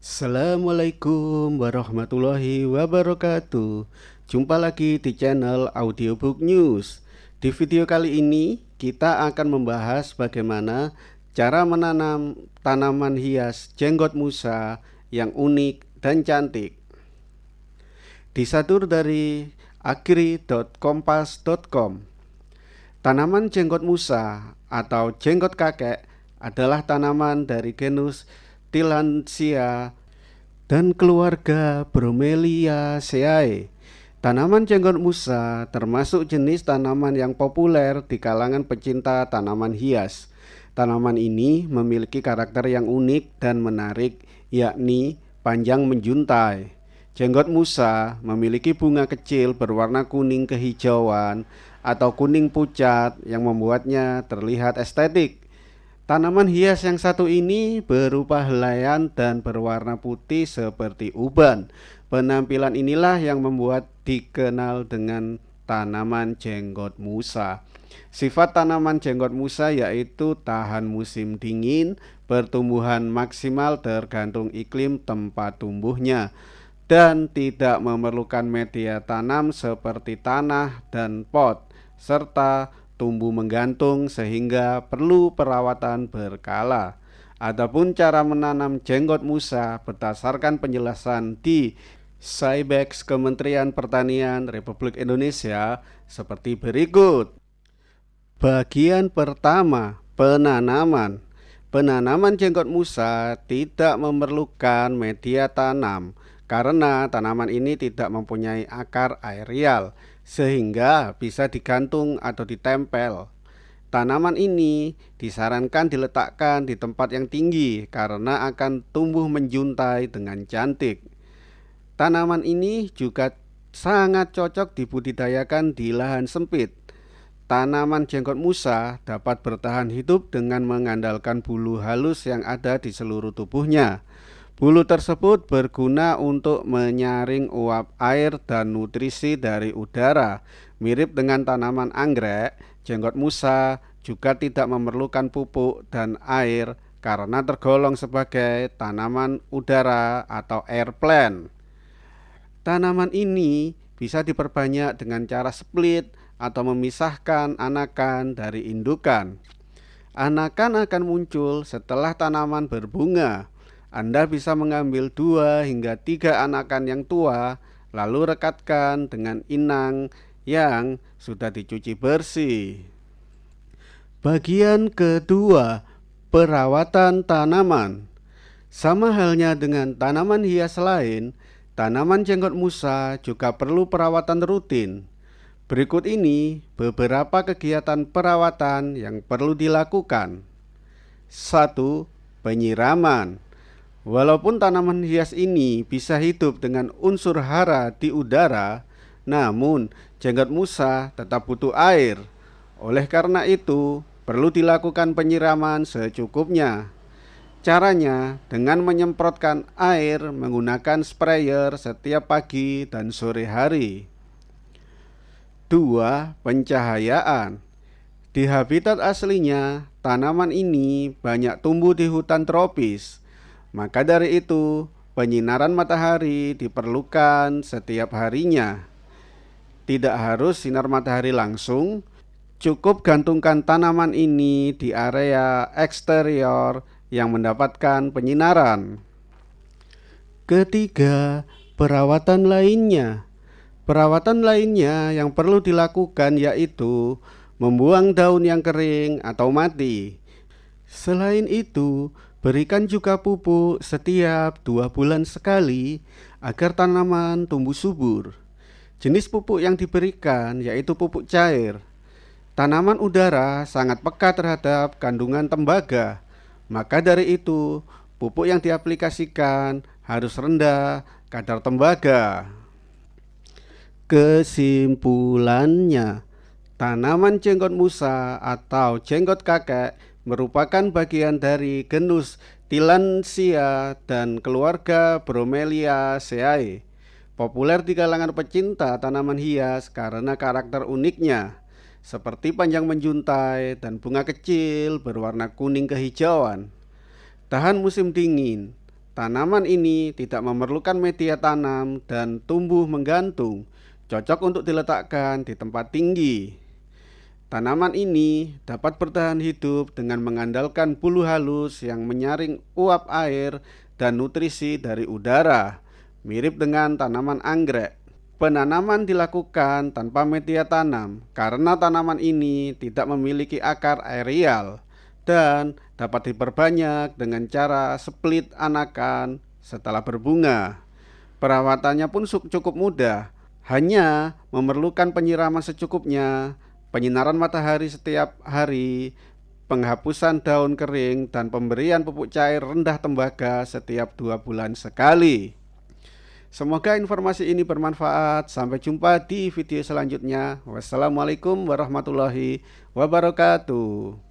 Assalamualaikum warahmatullahi wabarakatuh. Jumpa lagi di channel Audiobook News. Di video kali ini kita akan membahas bagaimana cara menanam tanaman hias jenggot musa yang unik dan cantik. Disadur dari agri.kompas.com. Tanaman jenggot musa atau jenggot kakek adalah tanaman dari genus Tillandsia dan keluarga Bromeliaceae. Tanaman jenggot musa termasuk jenis tanaman yang populer di kalangan pecinta tanaman hias. Tanaman ini memiliki karakter yang unik dan menarik, yakni panjang menjuntai. Jenggot musa memiliki bunga kecil berwarna kuning kehijauan atau kuning pucat yang membuatnya terlihat estetik. Tanaman hias yang satu ini berupa helaian dan berwarna putih seperti uban. Penampilan inilah yang membuat dikenal dengan tanaman jenggot musa. Sifat tanaman jenggot musa yaitu tahan musim dingin, pertumbuhan maksimal tergantung iklim tempat tumbuhnya, dan tidak memerlukan media tanam seperti tanah dan pot, serta tumbuh menggantung sehingga perlu perawatan berkala. Adapun cara menanam jenggot musa berdasarkan penjelasan di Saibex Kementerian Pertanian Republik Indonesia seperti berikut. Bagian pertama, penanaman. Penanaman jenggot musa tidak memerlukan media tanam karena tanaman ini tidak mempunyai akar aerial sehingga bisa digantung atau ditempel. Tanaman ini disarankan diletakkan di tempat yang tinggi karena akan tumbuh menjuntai dengan cantik. Tanaman ini juga sangat cocok dibudidayakan di lahan sempit. Tanaman jenggot musa dapat bertahan hidup dengan mengandalkan bulu halus yang ada di seluruh tubuhnya. Bulu tersebut berguna untuk menyaring uap air dan nutrisi dari udara. Mirip dengan tanaman anggrek, jenggot musa juga tidak memerlukan pupuk dan air karena tergolong sebagai tanaman udara atau air plant. Tanaman ini bisa diperbanyak dengan cara split atau memisahkan anakan dari indukan. Anakan akan muncul setelah tanaman berbunga. Anda bisa mengambil 2 hingga 3 anakan yang tua, lalu rekatkan dengan inang yang sudah dicuci bersih. Bagian kedua, perawatan tanaman. Sama halnya dengan tanaman hias lain, tanaman jenggot musa juga perlu perawatan rutin. Berikut ini beberapa kegiatan perawatan yang perlu dilakukan. 1. Penyiraman. Walaupun tanaman hias ini bisa hidup dengan unsur hara di udara, namun jenggot musa tetap butuh air. Oleh karena itu, perlu dilakukan penyiraman secukupnya. Caranya dengan menyemprotkan air menggunakan sprayer setiap pagi dan sore hari. 2. Pencahayaan. Di habitat aslinya, tanaman ini banyak tumbuh di hutan tropis. Maka dari itu, penyinaran matahari diperlukan setiap harinya. Tidak harus sinar matahari langsung, cukup gantungkan tanaman ini di area eksterior yang mendapatkan penyinaran. Ketiga, perawatan lainnya. Perawatan lainnya yang perlu dilakukan yaitu membuang daun yang kering atau mati. Selain itu, berikan juga pupuk setiap 2 bulan sekali agar tanaman tumbuh subur. Jenis pupuk yang diberikan yaitu pupuk cair. Tanaman udara sangat peka terhadap kandungan tembaga. Maka dari itu, pupuk yang diaplikasikan harus rendah kadar tembaga. Kesimpulannya, tanaman jenggot musa atau jenggot kakek merupakan bagian dari genus Tillandsia dan keluarga Bromeliaceae. Populer di kalangan pecinta tanaman hias karena karakter uniknya, seperti panjang menjuntai dan bunga kecil berwarna kuning kehijauan. Tahan musim dingin, Tanaman ini tidak memerlukan media tanam dan tumbuh menggantung, cocok untuk diletakkan di tempat tinggi. Tanaman ini dapat bertahan hidup dengan mengandalkan bulu halus yang menyaring uap air dan nutrisi dari udara, mirip dengan tanaman anggrek. Penanaman dilakukan tanpa media tanam karena tanaman ini tidak memiliki akar aerial dan dapat diperbanyak dengan cara split anakan setelah berbunga. Perawatannya pun cukup mudah, hanya memerlukan penyiraman secukupnya, penyinaran matahari setiap hari, penghapusan daun kering, dan pemberian pupuk cair rendah tembaga setiap 2 bulan sekali. Semoga informasi ini bermanfaat. Sampai jumpa di video selanjutnya. Wassalamualaikum warahmatullahi wabarakatuh.